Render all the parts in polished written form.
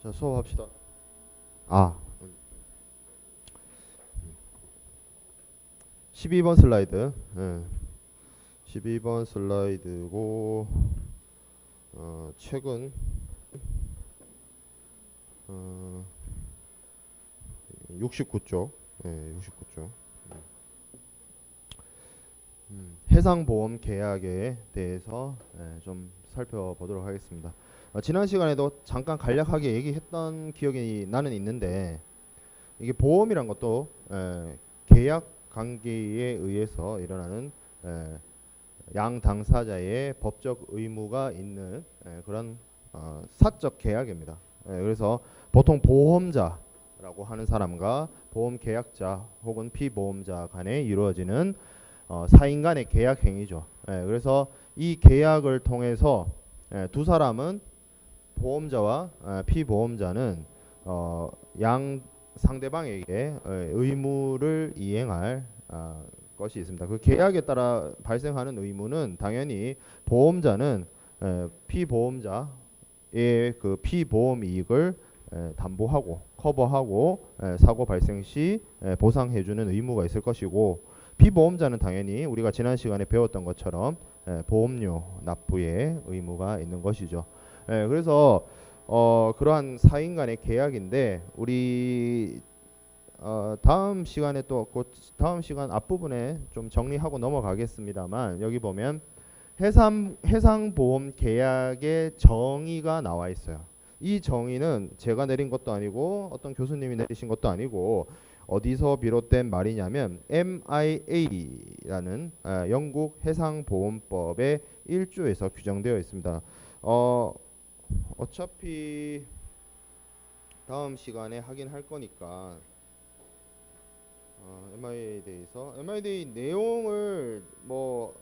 자, 수업합시다. 아, 12번 슬라이드. 12번 슬라이드고, 최근 69쪽. 69쪽. 해상보험 계약에 대해서 좀 살펴보도록 하겠습니다. 지난 시간에도 잠깐 간략하게 얘기했던 기억이 나는 있는데, 이게 보험이란 것도 계약 관계에 의해서 일어나는 양 당사자의 법적 의무가 있는 그런 사적 계약입니다. 그래서 보통 보험자라고 하는 사람과 보험 계약자 혹은 피보험자 간에 이루어지는 사인 간의 계약 행위죠. 그래서 이 계약을 통해서 두 사람은, 보험자와 피보험자는 양 상대방에게 의무를 이행할 것이 있습니다. 그 계약에 따라 발생하는 의무는 당연히 보험자는 피보험자의 그 피보험 이익을 담보하고 커버하고 사고 발생 시 보상해주는 의무가 있을 것이고, 피보험자는 당연히 우리가 지난 시간에 배웠던 것처럼 보험료 납부의 의무가 있는 것이죠. 그래서 그러한 사인 간의 계약인데, 우리 다음 시간에 또 곧 다음 시간 앞부분에 좀 정리하고 넘어가겠습니다만, 여기 보면 해상보험 계약의 정의가 나와 있어요. 이 정의는 제가 내린 것도 아니고 어떤 교수님이 내리신 것도 아니고 어디서 비롯된 말이냐면 MIA라는 영국 해상보험법의 1조에서 규정되어 있습니다. 어차피 다음 시간에 하긴 할 거니까 MIA에 대해서 MIA 내용을 뭐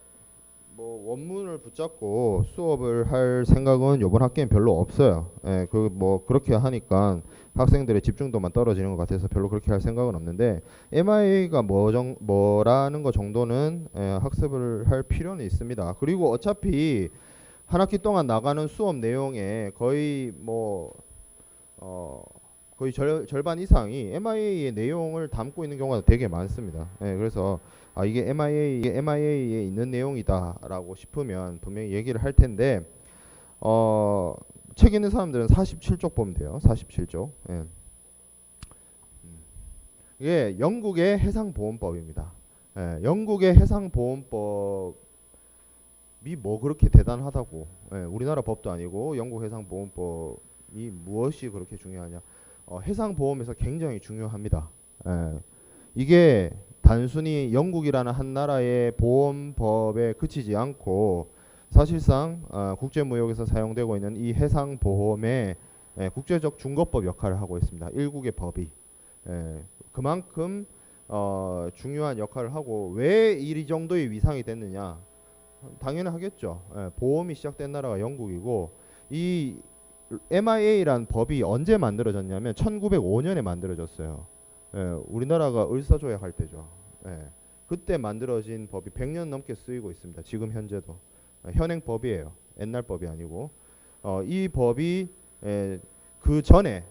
원문을 붙잡고 수업을 할 생각은 이번 학기엔 별로 없어요. 그 뭐 그렇게 하니까 학생들의 집중도만 떨어지는 것 같아서 별로 그렇게 할 생각은 없는데, MIA가 뭐라는 거 정도는 학습을 할 필요는 있습니다. 그리고 어차피 한 학기 동안 나가는 수업 내용에 거의 거의 절반 이상이 MIA의 내용을 담고 있는 경우가 되게 많습니다. 그래서 이게 MIA에 있는 내용이다라고 싶으면 분명히 얘기를 할 텐데, 책 있는 사람들은 47쪽 보면 돼요. 47쪽. 이게 영국의 해상보험법입니다. 영국의 해상보험법이 뭐 그렇게 대단하다고, 우리나라 법도 아니고 영국 해상보험법이 무엇이 그렇게 중요하냐. 해상보험에서 굉장히 중요합니다. 이게 단순히 영국이라는 한 나라의 보험법에 그치지 않고 사실상 국제무역에서 사용되고 있는 이 해상보험의 국제적 중거법 역할을 하고 있습니다. 일국의 법이 그만큼 중요한 역할을 하고, 왜 이 정도의 위상이 됐느냐, 당연하겠죠. 보험이 시작된 나라가 영국이고, 이 MIA란 법이 언제 만들어졌냐면 1905년에 만들어졌어요. 우리나라가 을사조약할 때죠. 그때 만들어진 법이 100년 넘게 쓰이고 있습니다. 지금 현재도 현행 법이에요. 옛날 법이 아니고. 이 법이 그 전에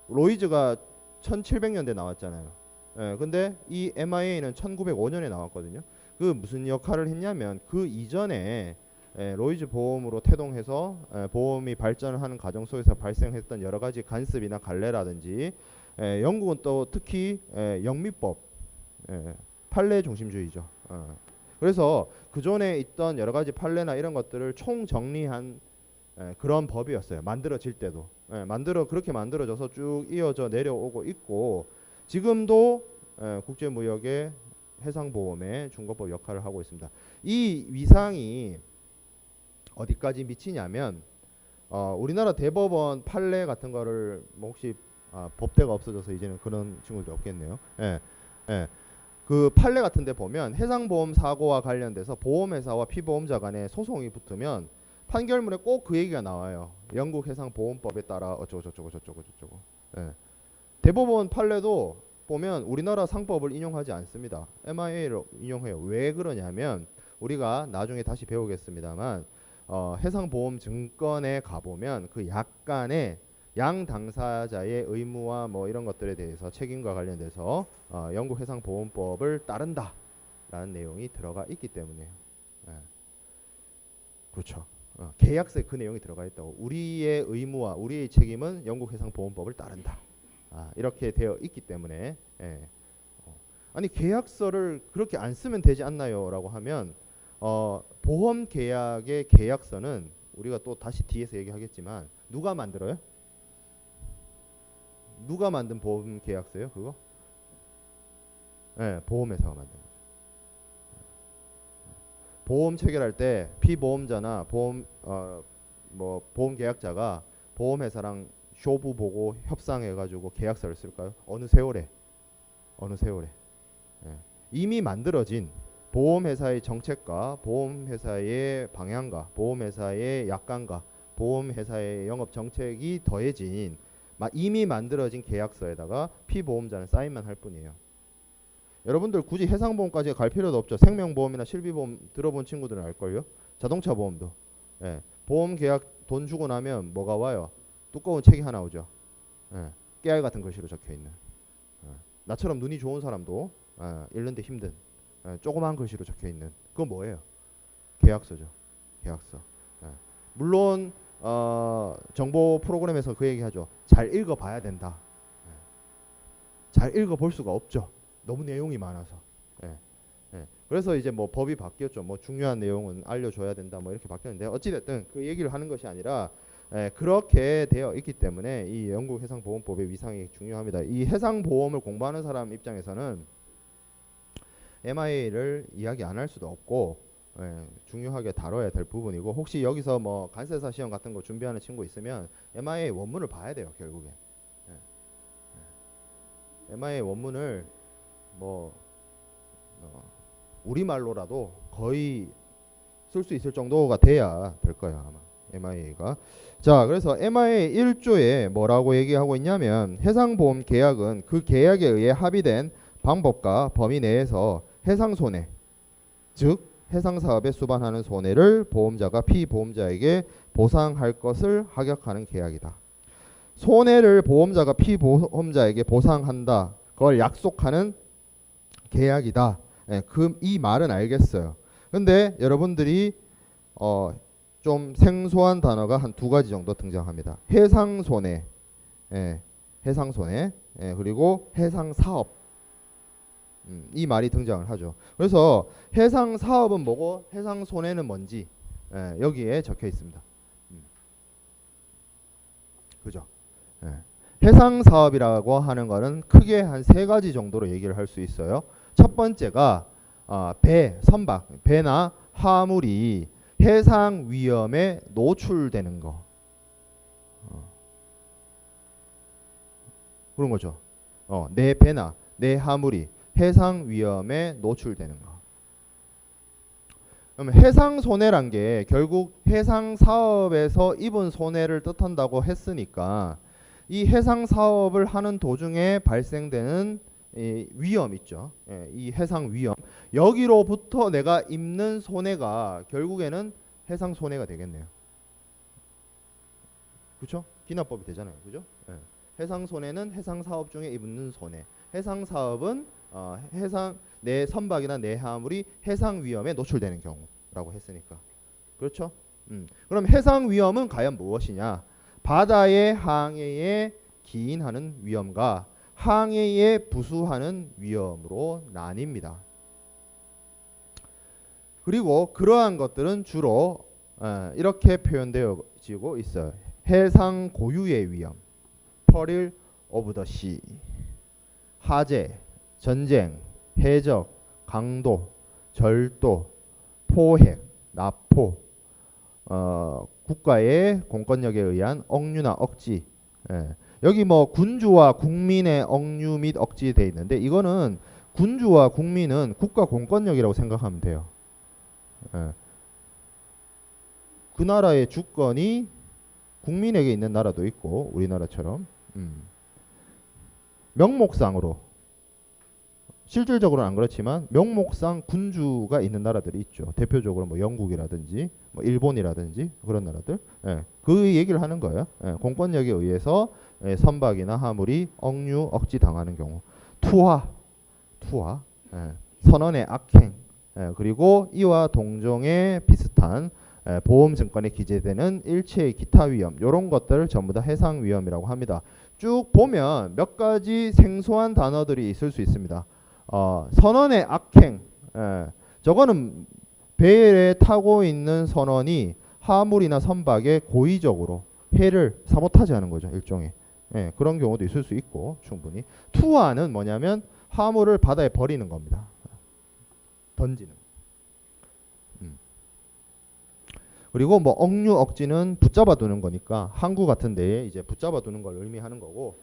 로이즈가 1700년대 나왔잖아요. 근데 이 MIA는 1905년에 나왔거든요. 그 무슨 역할을 했냐면, 그 이전에 로이즈 보험으로 태동해서 보험이 발전을 하는 과정 속에서 발생했던 여러 가지 간섭이나 갈래라든지, 영국은 또 특히 영미법, 판례 중심주의죠. 그래서 그 전에 있던 여러 가지 판례나 이런 것들을 총정리한 그런 법이었어요. 만들어질 때도 그렇게 만들어져서 쭉 이어져 내려오고 있고, 지금도 국제무역의 해상보험의 중거법 역할을 하고 있습니다. 이 위상이 어디까지 미치냐면, 우리나라 대법원 판례 같은 거를 혹시 법대가 없어져서 이제는 그런 친구들이 없겠네요. 그 판례 같은 데 보면 해상보험 사고와 관련돼서 보험회사와 피보험자 간에 소송이 붙으면 판결문에 꼭 그 얘기가 나와요. 영국 해상보험법에 따라 어쩌고 저쩌고. 대법원 판례도 보면 우리나라 상법을 인용하지 않습니다. MIA를 인용해요. 왜 그러냐면, 우리가 나중에 다시 배우겠습니다만 해상보험 증권에 가보면 그 약간의 양 당사자의 의무와 뭐 이런 것들에 대해서 책임과 관련돼서 영국해상보험법을 따른다라는 내용이 들어가 있기 때문이에요. 예. 그렇죠. 계약서에 그 내용이 들어가 있다고. 우리의 의무와 우리의 책임은 영국해상보험법을 따른다. 이렇게 되어 있기 때문에 예. 아니 계약서를 그렇게 안 쓰면 되지 않나요?라고 하면 보험 계약의 계약서는 우리가 또 다시 뒤에서 얘기하겠지만 누가 만들어요? 누가 만든 보험 계약서요? 그거? 네, 보험회사가 만든 거죠. 보험 체결할 때 피보험자나 보험 계약자가 보험회사랑 쇼부 보고 협상해가지고 계약서를 쓸까요? 어느 세월에? 어느 세월에? 예. 이미 만들어진 보험회사의 정책과 보험회사의 방향과 보험회사의 약관과 보험회사의 영업 정책이 더해진 이미 만들어진 계약서에다가 피보험자는 사인만 할 뿐이에요. 여러분들 굳이 해상보험까지 갈 필요도 없죠. 생명보험이나 실비보험 들어본 친구들은 알걸요. 자동차 보험도. 예. 보험 계약 돈 주고 나면 뭐가 와요? 두꺼운 책이 하나 오죠. 예. 깨알 같은 글씨로 적혀있는. 나처럼 눈이 좋은 사람도 읽는데 힘든 조그마한 글씨로 적혀있는. 그건 뭐예요? 계약서죠. 계약서. 물론 정보 프로그램에서 그 얘기하죠. 잘 읽어봐야 된다. 잘 읽어볼 수가 없죠. 너무 내용이 많아서. 그래서 이제 뭐 법이 바뀌었죠. 뭐 중요한 내용은 알려줘야 된다. 뭐 이렇게 바뀌었는데 어찌됐든 그 얘기를 하는 것이 아니라 그렇게 되어 있기 때문에 이 영국 해상보험법의 위상이 중요합니다. 이 해상보험을 공부하는 사람 입장에서는 MIA를 이야기 안 할 수도 없고 중요하게 다뤄야 될 부분이고 혹시 여기서 뭐 관세사 시험 같은 거 준비하는 친구 있으면 MIA 원문을 봐야 돼요. 결국에 MIA 원문을 뭐 우리말로라도 거의 쓸 수 있을 정도가 돼야 될 거야 아마 MIA가. 자, 그래서 MIA 1조에 뭐라고 얘기하고 있냐면 해상보험 계약은 그 계약에 의해 합의된 방법과 범위 내에서 해상손해, 즉 해상사업에 수반하는 손해를 보험자가 피보험자에게 보상할 것을 확약하는 계약이다. 손해를 보험자가 피보험자에게 보상한다. 그걸 약속하는 계약이다. 이 말은 알겠어요. 근데 여러분들이 좀 생소한 단어가 한 두 가지 정도 등장합니다. 해상손해, 해상손해, 그리고 해상사업. 이 말이 등장을 하죠. 그래서 해상사업은 뭐고 해상손해는 뭔지 여기에 적혀 있습니다. 그죠? 해상사업이라고 하는 거는 크게 한 세 가지 정도로 얘기를 할 수 있어요. 첫 번째가 선박, 배나 화물이 해상 위험에 노출되는 거. 그런 거죠. 내 배나 내 화물이 해상 위험에 노출되는 거. 그러면 해상 손해란 게 결국 해상 사업에서 입은 손해를 뜻한다고 했으니까 이 해상 사업을 하는 도중에 발생되는 이 위험 있죠. 이 해상 위험. 여기로부터 내가 입는 손해가 결국에는 해상 손해가 되겠네요. 그렇죠? 기납법이 되잖아요. 그죠? 해상 손해는 해상 사업 중에 입는 손해. 해상 사업은 내 선박이나 내 화물이 해상 위험에 노출되는 경우라고 했으니까. 그렇죠? 그럼 해상 위험은 과연 무엇이냐? 바다의 항해에 기인하는 위험과 항해에 부수하는 위험으로 나뉩니다. 그리고 그러한 것들은 주로 이렇게 표현되어지고 있어요. 해상 고유의 위험, peril of the sea, 화재, 전쟁, 해적, 강도, 절도, 포획, 납포, 국가의 공권력에 의한 억류나 억지. 여기 뭐 군주와 국민의 억류 및 억지 돼 있는데 이거는 군주와 국민은 국가 공권력이라고 생각하면 돼요. 그 나라의 주권이 국민에게 있는 나라도 있고 우리나라처럼 명목상으로 실질적으로는 안 그렇지만 명목상 군주가 있는 나라들이 있죠. 대표적으로 뭐 영국이라든지 뭐 일본이라든지 그런 나라들. 예, 그 얘기를 하는 거예요. 예, 공권력에 의해서 선박이나 화물이 억류, 억지 당하는 경우. 투하, 예, 선언의 악행, 그리고 이와 동종의 비슷한 보험증권에 기재되는 일체의 기타 위험, 이런 것들을 전부 다 해상 위험이라고 합니다. 쭉 보면 몇 가지 생소한 단어들이 있을 수 있습니다. 선원의 악행, 저거는 배에 타고 있는 선원이 화물이나 선박에 고의적으로 해를 사보타지하는 거죠. 일종의. 그런 경우도 있을 수 있고 충분히. 투하는 뭐냐면 화물을 바다에 버리는 겁니다. 던지는. 그리고 뭐 억류, 억지는 붙잡아 두는 거니까 항구 같은 데에 이제 붙잡아 두는 걸 의미하는 거고,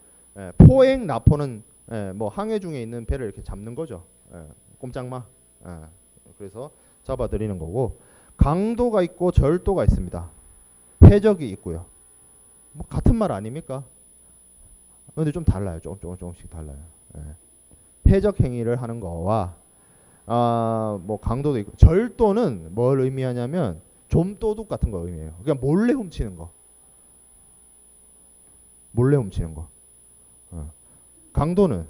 포행, 납포는 뭐 항해 중에 있는 배를 이렇게 잡는 거죠. 꼼짝마. 그래서 잡아들이는 거고, 강도가 있고 절도가 있습니다. 해적이 있고요. 뭐 같은 말 아닙니까? 근데 좀 달라요. 조금씩 달라요. 해적 행위를 하는 거와 뭐 강도도 있고, 절도는 뭘 의미하냐면 좀도둑 같은 거 의미해요. 그러니까 몰래 훔치는 거. 강도는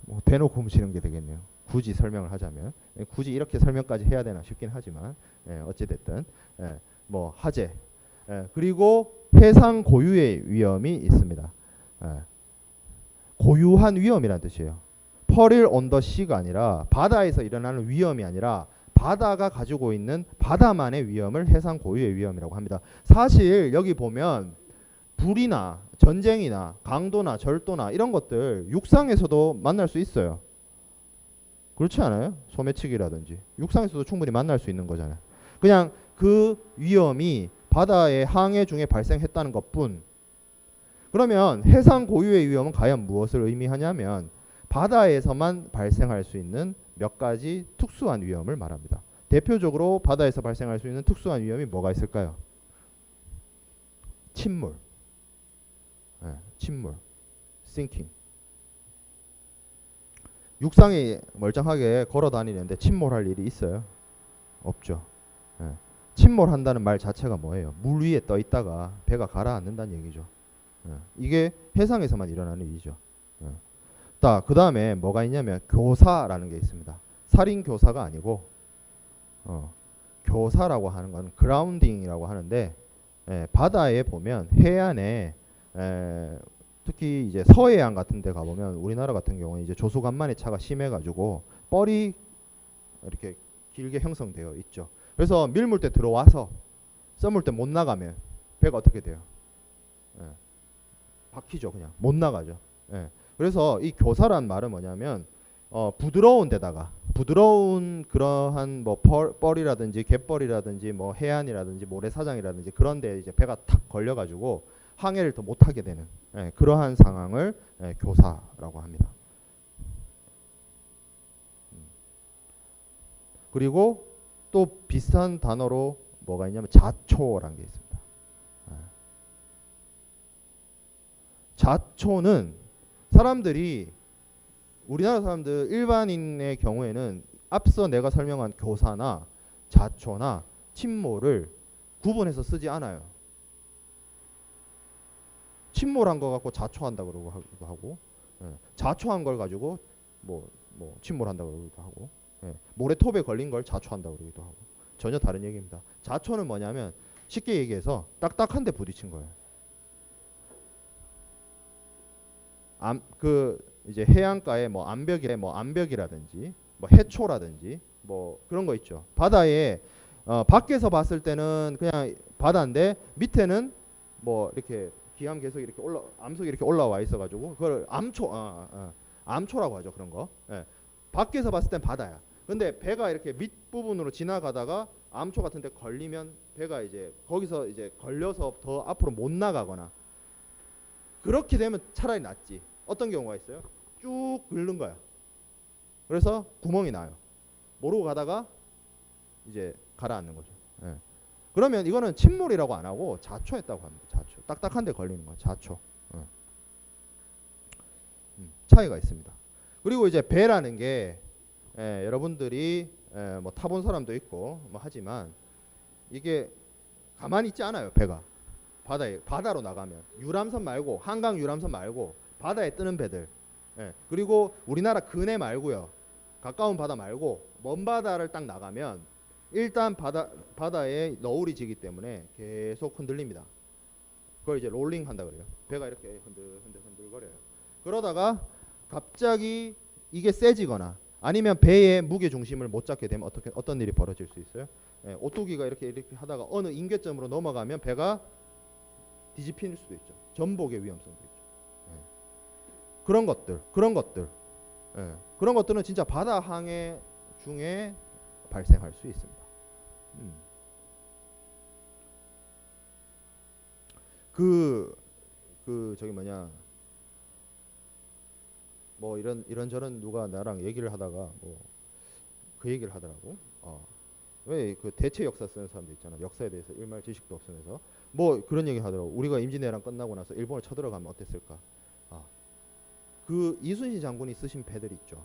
뭐 대놓고 훔치는 게 되겠네요. 굳이 설명을 하자면. 굳이 이렇게 설명까지 해야 되나 싶긴 하지만 어찌됐든 뭐 하재. 그리고 해상 고유의 위험이 있습니다. 고유한 위험이라는 뜻이에요. peril on the sea가 아니라 바다에서 일어나는 위험이 아니라 바다가 가지고 있는 바다만의 위험을 해상 고유의 위험이라고 합니다. 사실 여기 보면 불이나 전쟁이나 강도나 절도나 이런 것들 육상에서도 만날 수 있어요. 그렇지 않아요? 소매치기라든지 육상에서도 충분히 만날 수 있는 거잖아요. 그냥 그 위험이 바다의 항해 중에 발생했다는 것뿐. 그러면 해상 고유의 위험은 과연 무엇을 의미하냐면 바다에서만 발생할 수 있는 몇 가지 특수한 위험을 말합니다. 대표적으로 바다에서 발생할 수 있는 특수한 위험이 뭐가 있을까요? 침몰, sinking. 육상에 멀쩡하게 걸어 다니는데 침몰할 일이 있어요? 없죠. 침몰한다는 말 자체가 뭐예요? 물 위에 떠 있다가 배가 가라앉는다는 얘기죠. 이게 해상에서만 일어나는 일이죠. 그 다음에 뭐가 있냐면 교사라는 게 있습니다. 살인 교사가 아니고 교사라고 하는 건 그라운딩이라고 하는데, 바다에 보면 해안에 특히 이제 서해안 같은 데 가보면 우리나라 같은 경우는 이제 조수간만의 차가 심해가지고 뻘이 이렇게 길게 형성되어 있죠. 그래서 밀물 때 들어와서 썰물 때 못 나가면 배가 어떻게 돼요? 박히죠. 그냥 못 나가죠. 그래서 이 교사란 말은 뭐냐면 부드러운 데다가 부드러운 그러한 뭐 뻘이라든지 갯벌이라든지 뭐 해안이라든지 모래사장이라든지 그런 데 이제 배가 탁 걸려가지고 항해를 더 못하게 되는 그러한 상황을 교사라고 합니다. 그리고 또 비슷한 단어로 뭐가 있냐면 자초라는 게 있습니다. 자초는 사람들이 우리나라 사람들 일반인의 경우에는 앞서 내가 설명한 교사나 자초나 침몰을 구분해서 쓰지 않아요. 침몰한 거 갖고 자초한다 그러기도 하고, 자초한 걸 가지고 뭐 침몰한다 그러기도 하고, 모래톱에 걸린 걸 자초한다 그러기도 하고, 전혀 다른 얘기입니다. 자초는 뭐냐면 쉽게 얘기해서 딱딱한 데 부딪힌 거예요. 이제 해안가에 뭐 암벽이라든지 뭐 해초라든지 뭐 그런 거 있죠. 바다에 밖에서 봤을 때는 그냥 바다인데 밑에는 뭐 이렇게 기암 계속 이렇게 암석이 이렇게 올라와 있어가지고 그걸 암초라고 하죠. 그런 거. 밖에서 봤을 땐 바다야. 근데 배가 이렇게 밑부분으로 지나가다가 암초 같은 데 걸리면 배가 이제 거기서 이제 걸려서 더 앞으로 못 나가거나 그렇게 되면 차라리 낫지. 어떤 경우가 있어요? 쭉 긁는 거야. 그래서 구멍이 나요. 모르고 가다가 이제 가라앉는 거죠. 그러면 이거는 침몰이라고 안 하고 자초했다고 합니다. 자초. 딱딱한 데 걸리는 거. 자초. 차이가 있습니다. 그리고 이제 배라는 게 여러분들이 뭐 타본 사람도 있고 뭐 하지만 이게 가만히 있지 않아요. 배가 바다로 나가면 유람선 말고 한강 유람선 말고 바다에 뜨는 배들. 그리고 우리나라 근해 말고요. 가까운 바다 말고 먼 바다를 딱 나가면 일단 바다에 너울이 지기 때문에 계속 흔들립니다. 그걸 이제 롤링 한다 그래요. 배가 이렇게 흔들거려요. 그러다가 갑자기 이게 세지거나 아니면 배의 무게 중심을 못 잡게 되면 어떤 일이 벌어질 수 있어요? 오뚜기가 이렇게 하다가 어느 임계점으로 넘어가면 배가 뒤집힐 수도 있죠. 전복의 위험성도 있죠. 그런 것들은 진짜 바다 항해 중에 발생할 수 있습니다. 저기 뭐냐 뭐 이런저런 누가 나랑 얘기를 하다가 뭐 그 얘기를 하더라고. 왜 그 대체 역사 쓰는 사람들 있잖아. 역사에 대해서 일말 지식도 없으면서 뭐 그런 얘기 하더라고. 우리가 임진왜란 끝나고 나서 일본을 쳐들어가면 어땠을까? 그 이순신 장군이 쓰신 배들 있죠.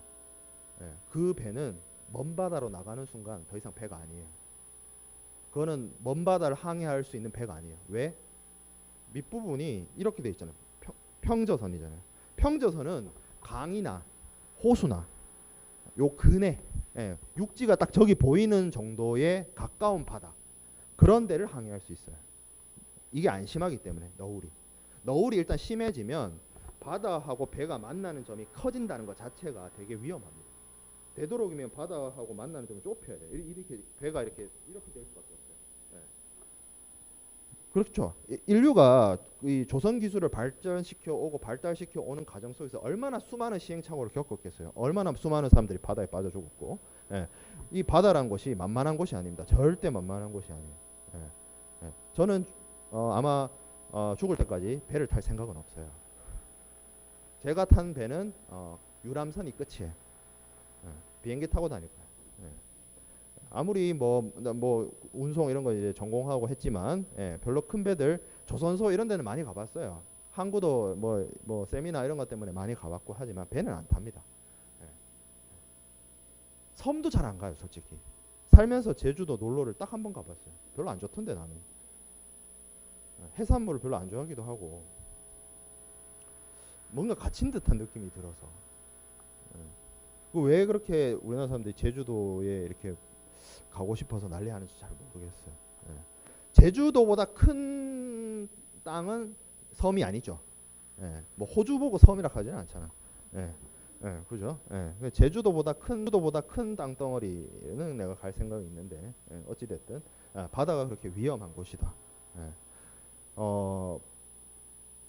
그 배는 먼 바다로 나가는 순간 더 이상 배가 아니에요. 그거는 먼 바다를 항해할 수 있는 배가 아니에요. 왜? 밑부분이 이렇게 돼 있잖아요. 평저선이잖아요. 평저선은 강이나 호수나 요 근해, 육지가 딱 저기 보이는 정도의 가까운 바다, 그런 데를 항해할 수 있어요. 이게 안 심하기 때문에 너울이 일단 심해지면 바다하고 배가 만나는 점이 커진다는 것 자체가 되게 위험합니다. 되도록이면 바다하고 만나는 점을 좁혀야 돼요. 이렇게 배가 이렇게 될 수밖에 없어요. 그렇죠. 인류가 이 조선 기술을 발전시켜 오고 발달시켜 오는 과정 속에서 얼마나 수많은 시행착오를 겪었겠어요. 얼마나 수많은 사람들이 바다에 빠져 죽었고. 이 바다란 곳이 만만한 곳이 아닙니다. 절대 만만한 곳이 아니에요. 저는 아마 죽을 때까지 배를 탈 생각은 없어요. 제가 탄 배는 유람선이 끝이에요. 비행기 타고 다닐 거예요. 아무리 뭐 운송 이런 거 이제 전공하고 했지만 별로 큰 배들 조선소 이런 데는 많이 가봤어요. 항구도 뭐 세미나 이런 것 때문에 많이 가봤고 하지만 배는 안 탑니다. 섬도 잘 안 가요, 솔직히. 살면서 제주도 놀러를 딱 한 번 가봤어요. 별로 안 좋던데 나는. 해산물을 별로 안 좋아하기도 하고 뭔가 갇힌 듯한 느낌이 들어서. 왜 그렇게 우리나라 사람들이 제주도에 이렇게 가고 싶어서 난리하는지 잘 모르겠어요. 제주도보다 큰 땅은 섬이 아니죠. 뭐 호주 보고 섬이라 하지는 않잖아. 그죠? 제주도보다 큰 땅덩어리는 내가 갈 생각이 있는데 어찌 됐든 바다가 그렇게 위험한 곳이다.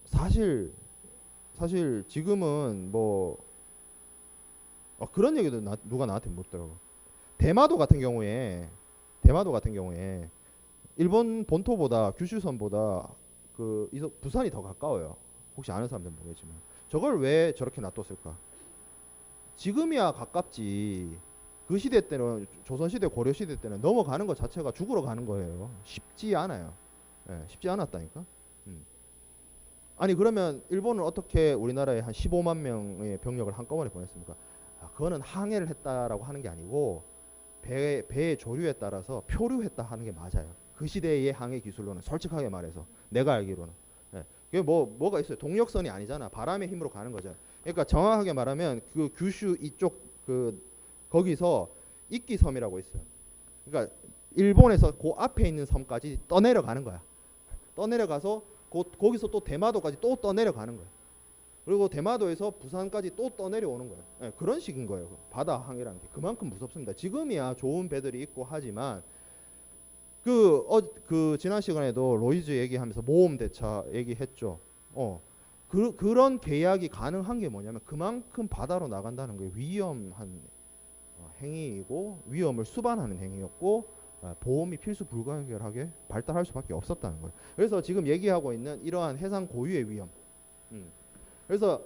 사실 지금은 뭐 그런 얘기도 누가 나한테 묻더라고. 대마도 같은 경우에 일본 본토보다 규슈선보다 부산이 더 가까워요. 혹시 아는 사람들은 모르겠지만 저걸 왜 저렇게 놔뒀을까? 지금이야 가깝지. 그 시대 때는 조선시대 고려시대 때는 넘어가는 것 자체가 죽으러 가는 거예요. 쉽지 않아요. 쉽지 않았다니까. 아니 그러면 일본은 어떻게 우리나라에 한 15만 명의 병력을 한꺼번에 보냈습니까? 그거는 항해를 했다라고 하는 게 아니고 배의 조류에 따라서 표류했다 하는 게 맞아요. 그 시대의 항해 기술로는 솔직하게 말해서 내가 알기로는 그게 뭐가 있어요. 동력선이 아니잖아. 바람의 힘으로 가는 거잖아. 그러니까 정확하게 말하면 그 규슈 이쪽 거기서 이끼섬이라고 있어요. 그러니까 일본에서 그 앞에 있는 섬까지 떠내려가는 거야. 떠내려가서 거기서 또 대마도까지 또 떠내려가는 거야. 그리고 대마도에서 부산까지 또 떠내려오는 거예요. 그런 식인 거예요. 바다 항해라는 게 그만큼 무섭습니다. 지금이야 좋은 배들이 있고 하지만 지난 시간에도 로이즈 얘기하면서 모험 대차 얘기했죠. 그런 계약이 가능한 게 뭐냐면 그만큼 바다로 나간다는 게 위험한 행위이고 위험을 수반하는 행위였고 보험이 필수 불가결하게 발달할 수밖에 없었다는 거예요. 그래서 지금 얘기하고 있는 이러한 해상 고유의 위험. 그래서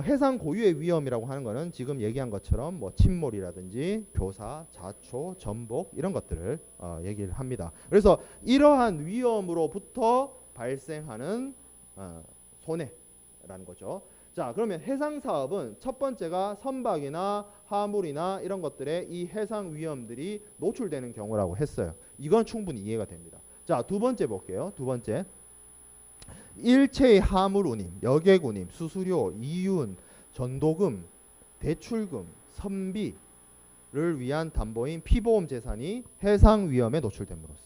해상 고유의 위험이라고 하는 거는 지금 얘기한 것처럼 뭐 침몰이라든지 교사, 자초, 전복 이런 것들을 얘기를 합니다. 그래서 이러한 위험으로부터 발생하는 손해라는 거죠. 자, 그러면 해상 사업은 첫 번째가 선박이나 화물이나 이런 것들에 이 해상 위험들이 노출되는 경우라고 했어요. 이건 충분히 이해가 됩니다. 자, 두 번째 볼게요. 두 번째. 일체의 화물 운임, 여객 운임, 수수료, 이윤, 전도금, 대출금, 선비를 위한 담보인 피보험 재산이 해상 위험에 노출됨으로써.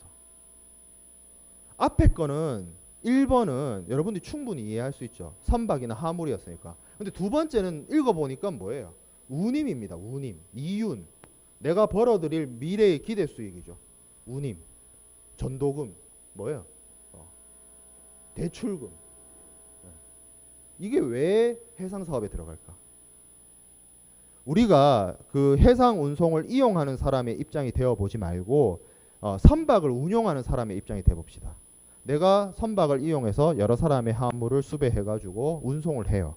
앞에 거는 1번은 여러분들이 충분히 이해할 수 있죠. 선박이나 화물이었으니까. 근데 두 번째는 읽어보니까 뭐예요? 운임입니다. 운임, 이윤. 내가 벌어들일 미래의 기대 수익이죠. 운임, 전도금, 뭐예요? 대출금. 이게 왜 해상 사업에 들어갈까? 우리가 그 해상 운송을 이용하는 사람의 입장이 되어 보지 말고 선박을 운용하는 사람의 입장이 돼 봅시다. 내가 선박을 이용해서 여러 사람의 화물을 수배해 가지고 운송을 해요.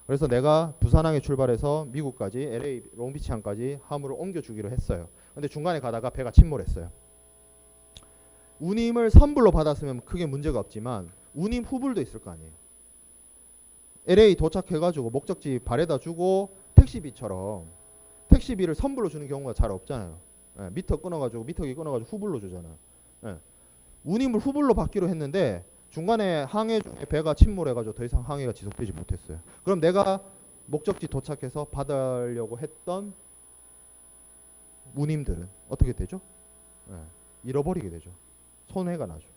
그래서 내가 부산항에 출발해서 미국까지 LA 롱비치항까지 화물을 옮겨주기로 했어요. 근데 중간에 가다가 배가 침몰했어요. 운임을 선불로 받았으면 크게 문제가 없지만 운임 후불도 있을 거 아니에요. LA 도착해가지고 목적지 발에다 주고 택시비처럼 택시비를 선불로 주는 경우가 잘 없잖아요. 미터 끊어가지고 미터기 끊어가지고 후불로 주잖아요. 운임을 후불로 받기로 했는데 중간에 항해 중에 배가 침몰해가지고 더 이상 항해가 지속되지 못했어요. 그럼 내가 목적지 도착해서 받으려고 했던 운임들은 어떻게 되죠? 잃어버리게 되죠. 손해가 나죠.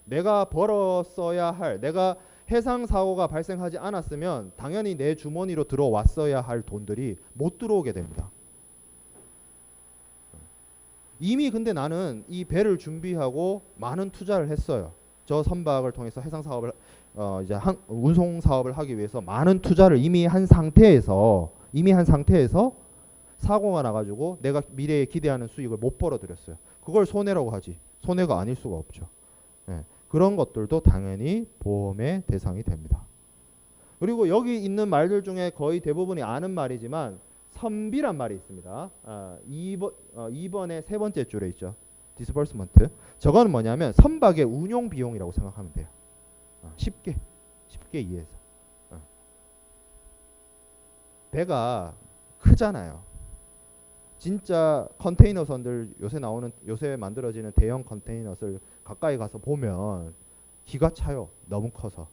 내가 벌었어야 할, 내가 해상 사고가 발생하지 않았으면 당연히 내 주머니로 들어왔어야 할 돈들이 못 들어오게 됩니다. 이미 근데 나는 이 배를 준비하고 많은 투자를 했어요. 저 선박을 통해서 해상 사업을 이제 운송 사업을 하기 위해서 많은 투자를 이미 한 상태에서 사고가 나가지고 내가 미래에 기대하는 수익을 못 벌어들였어요. 그걸 손해라고 하지. 손해가 아닐 수가 없죠. 그런 것들도 당연히 보험의 대상이 됩니다. 그리고 여기 있는 말들 중에 거의 대부분이 아는 말이지만 선비란 말이 있습니다. 2번의 세 번째 줄에 있죠. 디스버스먼트. 저거는 뭐냐면 선박의 운용 비용이라고 생각하면 돼요. 쉽게 이해해서. 배가 크잖아요. 진짜 컨테이너선들 요새 만들어지는 대형 컨테이너를 가까이 가서 보면 기가 차요. 너무 커서.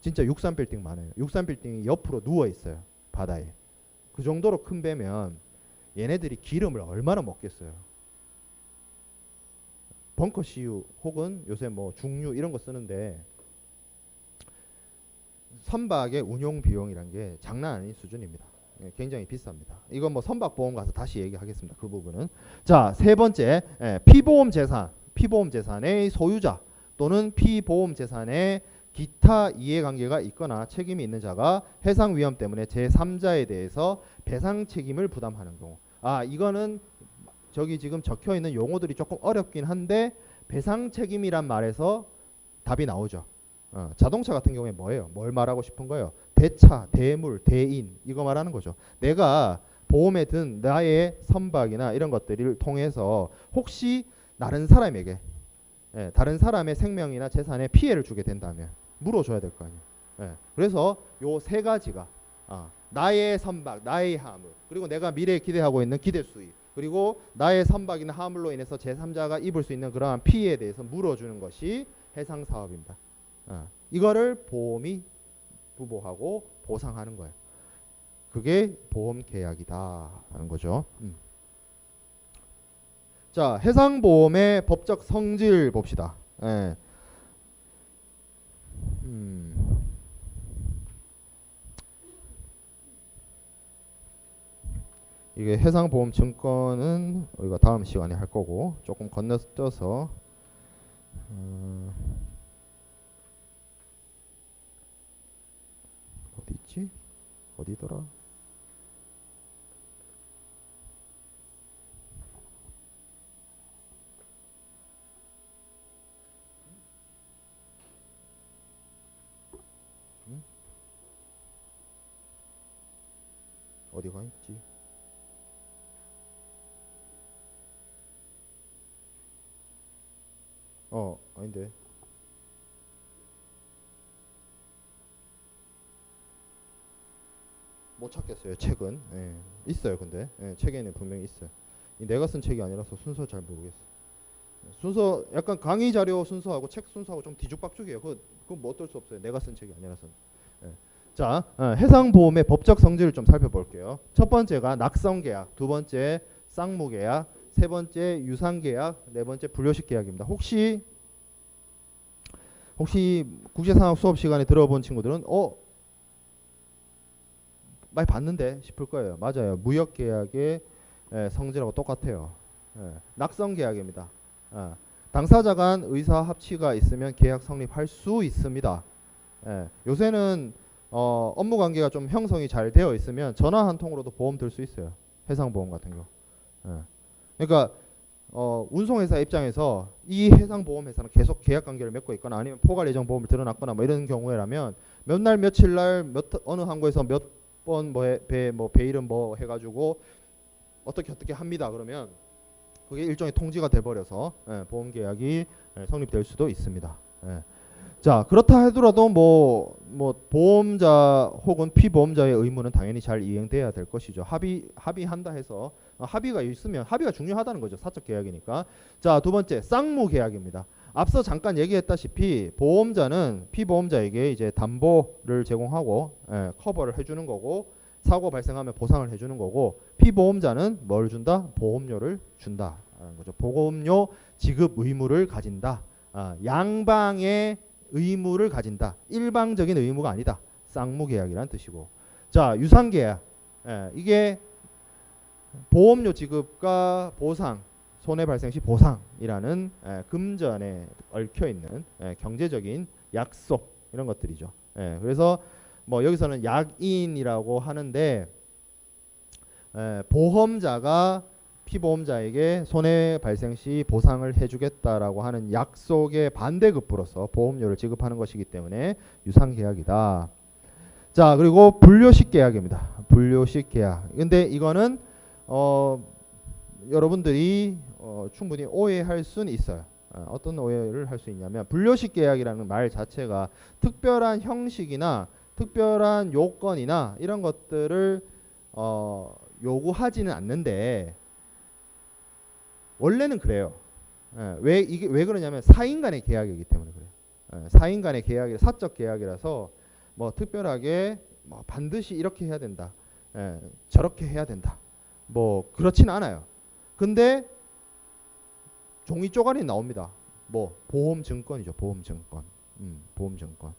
진짜 63빌딩 많아요. 63빌딩이 옆으로 누워 있어요. 바다에. 그 정도로 큰 배면 얘네들이 기름을 얼마나 먹겠어요. 벙커 CU 혹은 요새 뭐 중유 이런 거 쓰는데 선박의 운용 비용이란 게 장난 아닌 수준입니다. 굉장히 비쌉니다. 이건 뭐 선박보험 가서 다시 얘기하겠습니다. 그 부분은. 자, 세 번째, 피보험 재산의 소유자 또는 피보험 재산의 기타 이해관계가 있거나 책임이 있는 자가 해상 위험 때문에 제3자에 대해서 배상 책임을 부담하는 경우. 이거는 저기 지금 적혀 있는 용어들이 조금 어렵긴 한데 배상 책임이란 말에서 답이 나오죠. 자동차 같은 경우에 뭐예요? 뭘 말하고 싶은 거예요? 대차, 대물, 대인 이거 말하는 거죠. 내가 보험에 든 나의 선박이나 이런 것들을 통해서 혹시 다른 사람에게 다른 사람의 생명이나 재산에 피해를 주게 된다면 물어줘야 될 거 아니에요. 그래서 요 세 가지가 나의 선박, 나의 화물, 그리고 내가 미래에 기대하고 있는 기대 수익, 그리고 나의 선박이나 화물로 인해서 제3자가 입을 수 있는 그러한 피해에 대해서 물어주는 것이 해상 사업입니다. 이거를 보험이 부보하고 보상하는 거예요. 그게 보험 계약이다 하는 거죠. 자, 해상보험의 법적 성질 봅시다. 이게 해상보험 증권은 우리가 다음 시간에 할 거고 조금 건너뛰어서 어디 있지? 어디더라? 어디가 있지? 아닌데. 못 찾겠어요. 책은 있어요. 근데 책에는 분명히 있어요. 내가 쓴 책이 아니라서 순서 잘 모르겠어. 순서 약간 강의 자료 순서하고 책 순서하고 좀 뒤죽박죽이에요. 그건 뭐 어떨 수 없어요. 내가 쓴 책이 아니라서. 자, 해상보험의 법적 성질을 좀 살펴볼게요. 첫 번째가 낙성계약, 두 번째 쌍무계약, 세 번째 유상계약, 네 번째 불료식계약입니다. 혹시 국제상학 수업 시간에 들어본 친구들은 많이 봤는데 싶을 거예요. 맞아요. 무역계약의 성질하고 똑같아요. 낙성계약입니다. 당사자 간 의사 합치가 있으면 계약 성립할 수 있습니다. 요새는 업무 관계가 좀 형성이 잘 되어 있으면 전화 한 통으로도 보험 들 수 있어요. 해상보험 같은 경우. 그러니까 운송회사 입장에서 이 해상보험회사는 계속 계약 관계를 맺고 있거나 아니면 포괄 예정 보험을 들어놨거나 뭐 이런 경우에라면 몇 날 며칠 날 어느 항구에서 몇 번 배 이름 뭐 해가지고 어떻게 합니다. 그러면 그게 일종의 통지가 돼버려서 보험 계약이 성립될 수도 있습니다. 자, 그렇다 하더라도 뭐 보험자 혹은 피보험자의 의무는 당연히 잘 이행돼야 될 것이죠. 합의한다 해서 합의가 있으면 합의가 중요하다는 거죠. 사적 계약이니까. 자, 두 번째 쌍무 계약입니다. 앞서 잠깐 얘기했다시피 보험자는 피보험자에게 이제 담보를 제공하고 커버를 해주는 거고 사고 발생하면 보상을 해주는 거고 피보험자는 뭘 준다? 보험료를 준다라는 거죠. 보험료 지급 의무를 가진다. 양방의 의무를 가진다. 일방적인 의무가 아니다. 쌍무계약이라는 뜻이고. 자, 유상계약. 이게 보험료 지급과 보상, 손해 발생 시 보상이라는 금전에 얽혀있는 경제적인 약속 이런 것들이죠. 그래서 뭐 여기서는 약인이라고 하는데 보험자가 피보험자에게 손해 발생 시 보상을 해주겠다라고 하는 약속의 반대급부로서 보험료를 지급하는 것이기 때문에 유상계약이다. 자, 그리고 불료식 계약입니다. 불료식 계약. 근데 이거는 여러분들이 충분히 오해할 수는 있어요. 어떤 오해를 할 수 있냐면 불료식 계약이라는 말 자체가 특별한 형식이나 특별한 요건이나 이런 것들을 요구하지는 않는데 원래는 그래요. 왜 그러냐면 사인 간의 계약이기 때문에 그래요. 사인 간의 계약이 사적 계약이라서 뭐 특별하게 뭐 반드시 이렇게 해야 된다. 저렇게 해야 된다. 뭐 그렇진 않아요. 근데 종이 쪼가리 나옵니다. 뭐 보험증권이죠. 보험증권. 보험증권.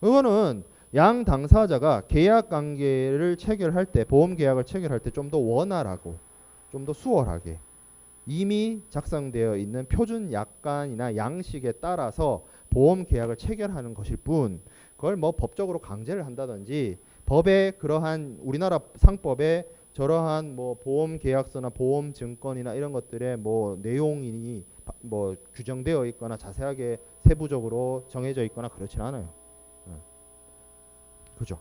그거는 양 당사자가 계약 관계를 체결할 때 보험 계약을 체결할 때 좀 더 원활하고 좀 더 수월하게 이미 작성되어 있는 표준 약관이나 양식에 따라서 보험 계약을 체결하는 것일 뿐 그걸 뭐 법적으로 강제를 한다든지 법에 그러한 우리나라 상법에 저러한 뭐 보험 계약서나 보험 증권이나 이런 것들의 뭐 내용이 뭐 규정되어 있거나 자세하게 세부적으로 정해져 있거나 그렇진 않아요. 그죠?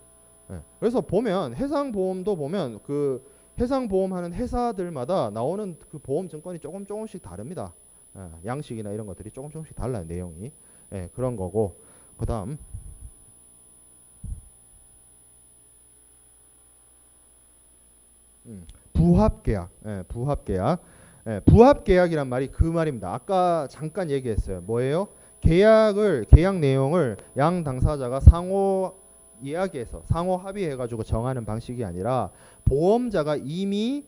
그래서 보면 해상보험도 보면 그 해상보험하는 회사들마다 나오는 그 보험 증권이 조금씩 다릅니다. 양식이나 이런 것들이 조금씩 달라요. 내용이. 그런 거고. 그 다음 부합계약. 부합계약. 부합계약이란 말이 그 말입니다. 아까 잠깐 얘기했어요. 뭐예요? 계약 내용을 양 당사자가 상호 이야기해서 상호 합의해가지고 정하는 방식이 아니라 보험자가 이미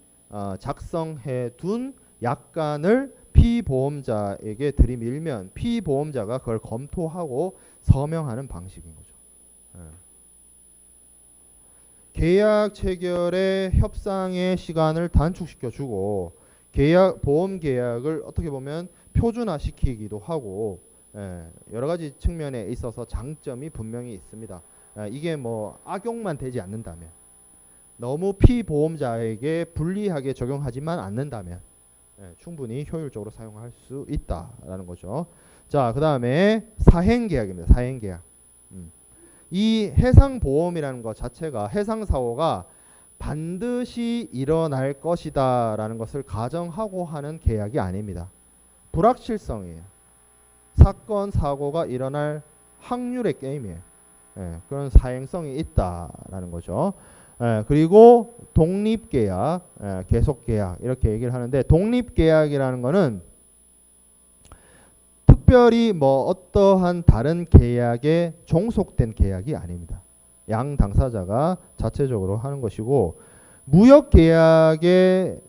작성해 둔 약관을 피보험자에게 들이밀면 피보험자가 그걸 검토하고 서명하는 방식인 거죠. 계약 체결의 협상의 시간을 단축시켜주고 보험 계약을 어떻게 보면 표준화시키기도 하고 여러 가지 측면에 있어서 장점이 분명히 있습니다. 이게 뭐 악용만 되지 않는다면 너무 피보험자에게 불리하게 적용하지만 않는다면 충분히 효율적으로 사용할 수 있다라는 거죠. 자, 그 다음에 사행계약입니다. 사행계약. 이 해상보험이라는 것 자체가 해상사고가 반드시 일어날 것이다 라는 것을 가정하고 하는 계약이 아닙니다. 불확실성이에요. 사건, 사고가 일어날 확률의 게임이에요. 그런 사행성이 있다라는 거죠. 그리고 독립계약, 계속계약 이렇게 얘기를 하는데 독립계약이라는 거는 특별히 뭐 어떠한 다른 계약에 종속된 계약이 아닙니다. 양 당사자가 자체적으로 하는 것이고 무역계약의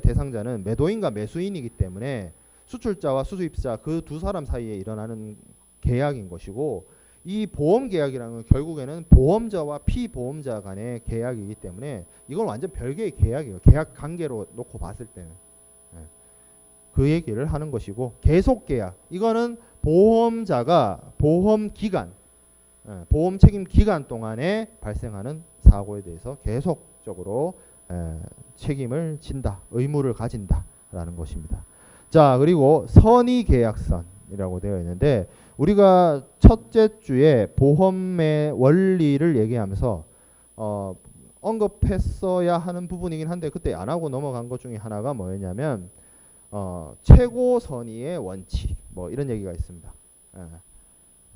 대상자는 매도인과 매수인이기 때문에 수출자와 수수입자 그 두 사람 사이에 일어나는 계약인 것이고 이 보험계약이라는 건 결국에는 보험자와 피보험자 간의 계약이기 때문에 이건 완전 별개의 계약이에요. 계약 관계로 놓고 봤을 때는. 그 얘기를 하는 것이고 계속계약 이거는 보험자가 보험기간 보험 책임 기간 동안에 발생하는 사고에 대해서 계속적으로 책임을 진다. 의무를 가진다라는 것입니다. 자, 그리고 선의계약선이라고 되어 있는데 우리가 첫째 주에 보험의 원리를 얘기하면서 언급했어야 하는 부분이긴 한데 그때 안 하고 넘어간 것 중에 하나가 뭐였냐면 최고 선의의 원칙 뭐 이런 얘기가 있습니다.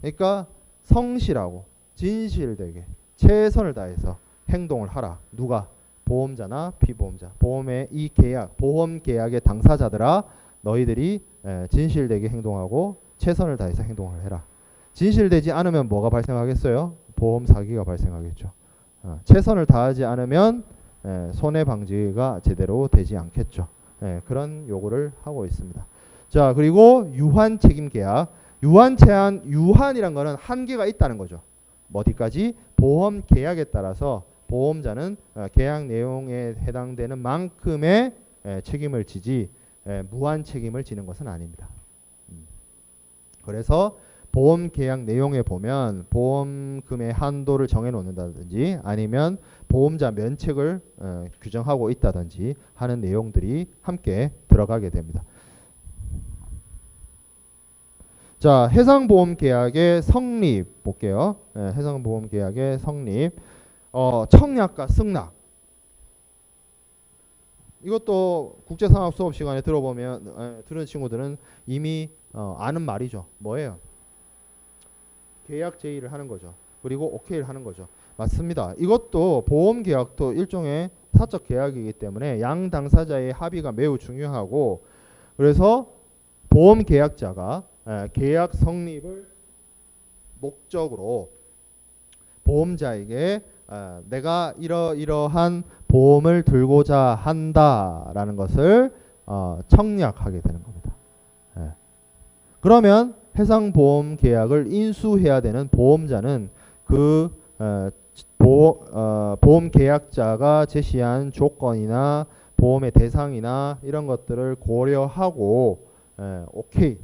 그러니까 성실하고 진실되게 최선을 다해서 행동을 하라. 누가? 보험자나 피보험자. 보험의 이 계약, 보험 계약의 당사자들아 너희들이 진실되게 행동하고 최선을 다해서 행동을 해라. 진실되지 않으면 뭐가 발생하겠어요? 보험 사기가 발생하겠죠. 최선을 다하지 않으면 손해방지가 제대로 되지 않겠죠. 그런 요구를 하고 있습니다. 자, 그리고 유한 책임 계약. 유한이란 거는 한계가 있다는 거죠. 어디까지? 보험 계약에 따라서 보험자는 계약 내용에 해당되는 만큼의 책임을 지지 무한 책임을 지는 것은 아닙니다. 그래서 보험 계약 내용에 보면 보험금의 한도를 정해 놓는다든지 아니면 보험자 면책을 규정하고 있다든지 하는 내용들이 함께 들어가게 됩니다. 자, 해상보험계약의 성립 볼게요. 해상보험계약의 성립. 청약과 승낙. 이것도 국제상학 수업 시간에 들어보면 들은 친구들은 이미 아는 말이죠. 뭐예요? 계약 제의를 하는 거죠. 그리고 오케이를 하는 거죠. 맞습니다. 이것도 보험계약도 일종의 사적 계약이기 때문에 양 당사자의 합의가 매우 중요하고 그래서 보험계약자가 계약 성립을 목적으로 보험자에게 내가 이러이러한 보험을 들고자 한다라는 것을 청약하게 되는 겁니다. 그러면 해상보험 계약을 인수해야 되는 보험자는 그 보험 계약자가 제시한 조건이나 보험의 대상이나 이런 것들을 고려하고 오케이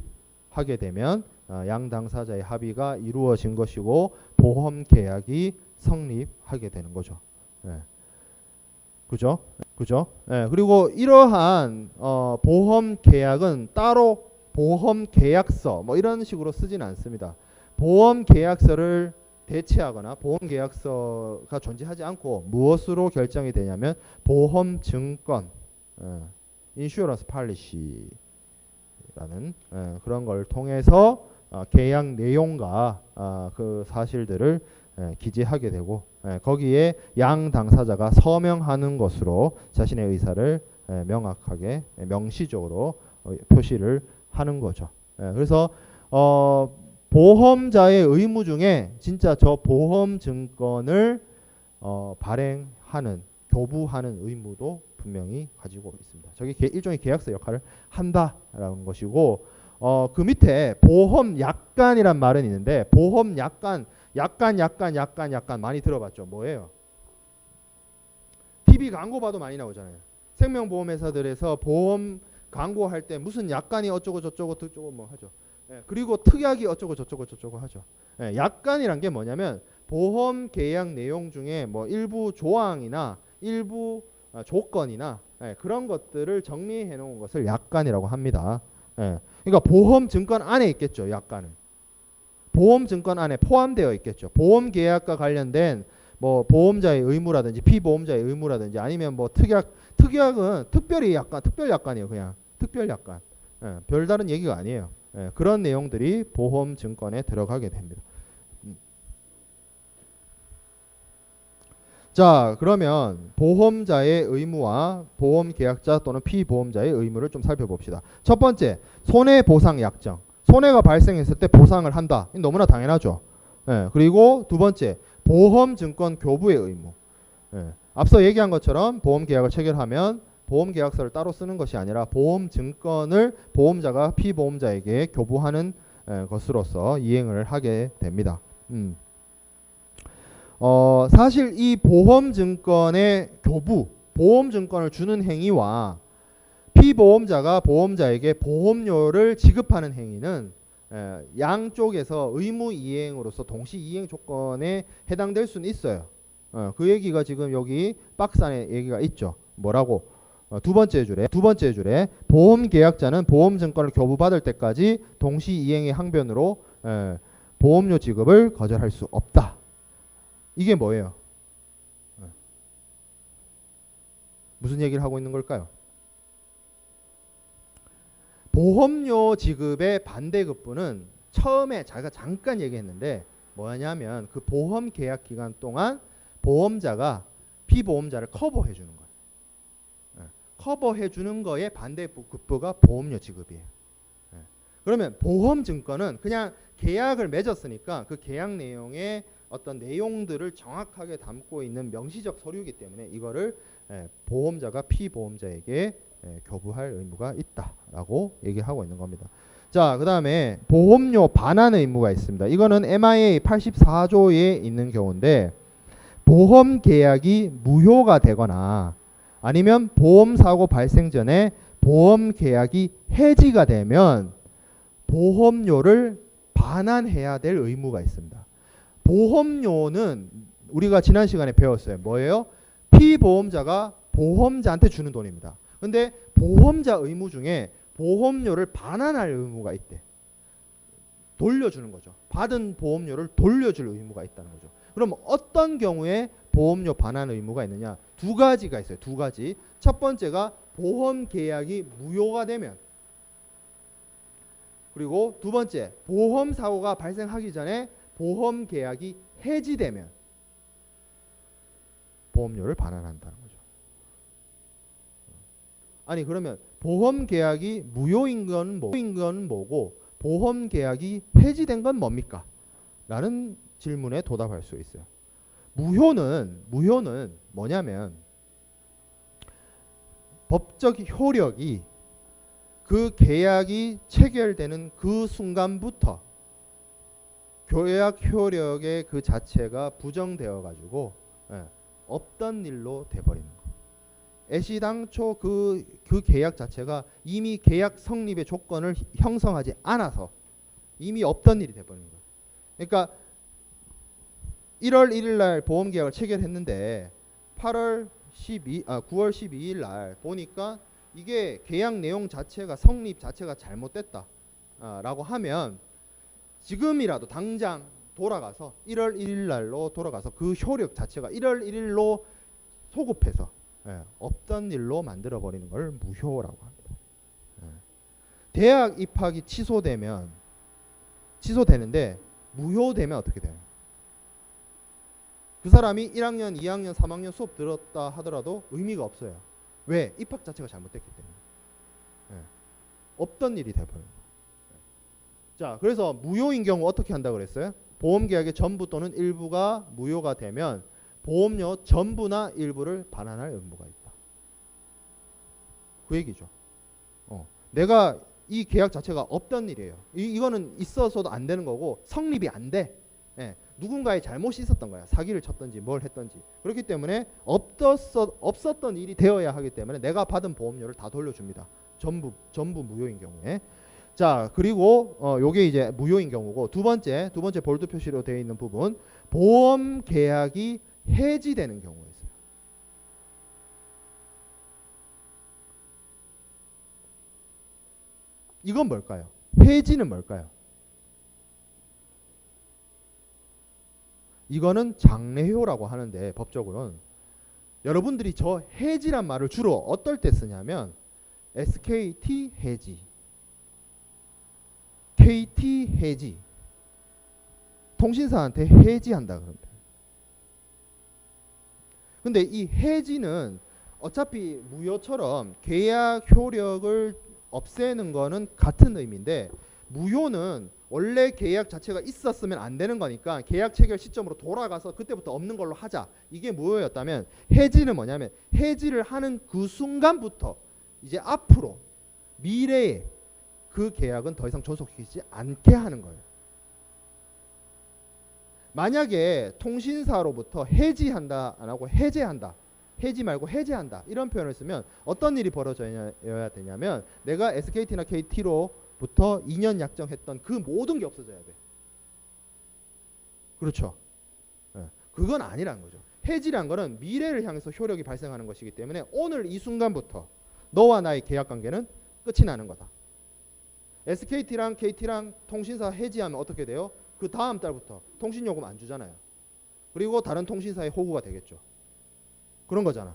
하게 되면 양 당사자의 합의가 이루어진 것이고 보험 계약이 성립하게 되는 거죠. 그죠? 그리고 이러한 보험 계약은 따로 보험 계약서 뭐 이런 식으로 쓰지는 않습니다. 보험 계약서를 대체하거나 보험 계약서가 존재하지 않고 무엇으로 결정이 되냐면 보험 증권, 인슈어런스 팔리시라는 그런 걸 통해서 계약 내용과 그 사실들을 기재하게 되고 거기에 양 당사자가 서명하는 것으로 자신의 의사를 명확하게 명시적으로 표시를 하는 거죠. 그래서 보험자의 의무 중에 진짜 저 보험 증권을 발행하는 교부하는 의무도 분명히 가지고 있습니다. 저게 일종의 계약서 역할을 한다라는 것이고 그 밑에 보험 약관이란 말은 있는데 보험 약관 많이 들어봤죠. 뭐예요? TV 광고 봐도 많이 나오잖아요. 생명보험회사들에서 보험 광고할 때 무슨 약관이 어쩌고 저쩌고 뭐 하죠. 그리고 특약이 어쩌고 저쩌고 하죠. 약관이란 게 뭐냐면 보험 계약 내용 중에 뭐 일부 조항이나 일부 조건이나 그런 것들을 정리해 놓은 것을 약관이라고 합니다. 그러니까 보험 증권 안에 있겠죠. 약관은. 보험 증권 안에 포함되어 있겠죠. 보험 계약과 관련된 뭐 보험자의 의무라든지 피보험자의 의무라든지 아니면 뭐 특약은 특별 약관이에요. 그냥 특별 약관. 별다른 얘기가 아니에요. 그런 내용들이 보험 증권에 들어가게 됩니다. 자, 그러면 보험자의 의무와 보험계약자 또는 피보험자의 의무를 좀 살펴봅시다. 첫 번째, 손해보상 약정. 손해가 발생했을 때 보상을 한다. 너무나 당연하죠. 예, 그리고 두 번째, 보험증권 교부의 의무. 예, 앞서 얘기한 것처럼 보험계약을 체결하면 보험계약서를 따로 쓰는 것이 아니라 보험증권을 보험자가 피보험자에게 교부하는 것으로서 이행을 하게 됩니다. 사실 이 보험증권의 교부, 보험증권을 주는 행위와 피보험자가 보험자에게 보험료를 지급하는 행위는 양쪽에서 의무 이행으로서 동시 이행 조건에 해당될 수는 있어요. 그 얘기가 지금 여기 박스 안에 얘기가 있죠. 뭐라고? 두 번째 줄에 보험계약자는 보험증권을 교부받을 때까지 동시 이행의 항변으로 보험료 지급을 거절할 수 없다. 이게 뭐예요? 무슨 얘기를 하고 있는 걸까요? 보험료 지급의 반대급부는 처음에 제가 잠깐 얘기했는데 뭐냐면 그 보험 계약 기간 동안 보험자가 피보험자를 커버해 주는 거예요. 커버해 주는 거에 반대급부가 보험료 지급이에요. 그러면 보험증권은 그냥 계약을 맺었으니까 그 계약 내용에 어떤 내용들을 정확하게 담고 있는 명시적 서류이기 때문에 이거를 보험자가 피보험자에게 교부할 의무가 있다라고 얘기하고 있는 겁니다. 자, 그 다음에 보험료 반환 의무가 있습니다. 이거는 MIA 84조에 있는 경우인데 보험 계약이 무효가 되거나 아니면 보험사고 발생 전에 보험 계약이 해지가 되면 보험료를 반환해야 될 의무가 있습니다. 보험료는 우리가 지난 시간에 배웠어요. 뭐예요? 피보험자가 보험자한테 주는 돈입니다. 근데 보험자 의무 중에 보험료를 반환할 의무가 있대. 돌려주는 거죠. 받은 보험료를 돌려줄 의무가 있다는 거죠. 그럼 어떤 경우에 보험료 반환 의무가 있느냐? 두 가지가 있어요. 두 가지. 첫 번째가 보험 계약이 무효가 되면, 그리고 두 번째, 보험 사고가 발생하기 전에 보험 계약이 해지되면 보험료를 반환한다는 거죠. 아니 그러면 보험 계약이 무효인 건 뭐고 보험 계약이 해지된 건 뭡니까? 라는 질문에 도답할 수 있어요. 무효는 뭐냐면 법적 효력이 그 계약이 체결되는 그 순간부터 계약 효력의 그 자체가 부정되어 가지고 없던 일로 돼버리는 거. 애시당초 그 계약 자체가 이미 계약 성립의 조건을 형성하지 않아서 이미 없던 일이 돼버리는 거예요. 그러니까 1월 1일 날 보험 계약을 체결했는데 9월 12일 날 보니까 이게 계약 내용 자체가 성립 자체가 잘못됐다 라고 하면 지금이라도 당장 돌아가서 1월 1일 날로 돌아가서 그 효력 자체가 1월 1일로 소급해서 없던 일로 만들어버리는 걸 무효라고 합니다. 대학 입학이 취소되는데 무효되면 어떻게 돼요? 그 사람이 1학년, 2학년, 3학년 수업 들었다 하더라도 의미가 없어요. 왜? 입학 자체가 잘못됐기 때문에. 없던 일이 돼버려요. 자, 그래서 무효인 경우 어떻게 한다고 그랬어요? 보험계약의 전부 또는 일부가 무효가 되면 보험료 전부나 일부를 반환할 의무가 있다. 그 얘기죠. 내가 이 계약 자체가 없던 일이에요. 이거는 있어서도 안 되는 거고 성립이 안 돼. 누군가의 잘못이 있었던 거야. 사기를 쳤든지 뭘 했든지. 그렇기 때문에 없었던 일이 되어야 하기 때문에 내가 받은 보험료를 다 돌려줍니다. 전부 무효인 경우에. 자, 그리고 요게 이제 무효인 경우고 두 번째 볼드 표시로 되어 있는 부분 보험 계약이 해지되는 경우가 있어요. 이건 뭘까요? 해지는 뭘까요? 이거는 장래효라고 하는데 법적으로는 여러분들이 저 해지란 말을 주로 어떨 때 쓰냐면 SKT 해지, KT 해지, 통신사한테 해지한다 그럽니다. 근데 이 해지는 어차피 무효처럼 계약 효력을 없애는 거는 같은 의미인데, 무효는 원래 계약 자체가 있었으면 안 되는 거니까 계약 체결 시점으로 돌아가서 그때부터 없는 걸로 하자, 이게 무효였다면, 해지는 뭐냐면 해지를 하는 그 순간부터 이제 앞으로 미래에 그 계약은 더 이상 존속시키지 않게 하는 거예요. 만약에 통신사로부터 해지한다 안 하고 해제한다, 해지 말고 해제한다 이런 표현을 쓰면 어떤 일이 벌어져야 되냐면, 내가 SKT나 KT로부터 2년 약정했던 그 모든 게 없어져야 돼. 그렇죠. 그건 아니라는 거죠. 해지란 거는 미래를 향해서 효력이 발생하는 것이기 때문에 오늘 이 순간부터 너와 나의 계약 관계는 끝이 나는 거다. SKT랑 KT랑 통신사 해지하면 어떻게 돼요? 그 다음 달부터 통신요금 안 주잖아요. 그리고 다른 통신사의 호구가 되겠죠. 그런 거잖아.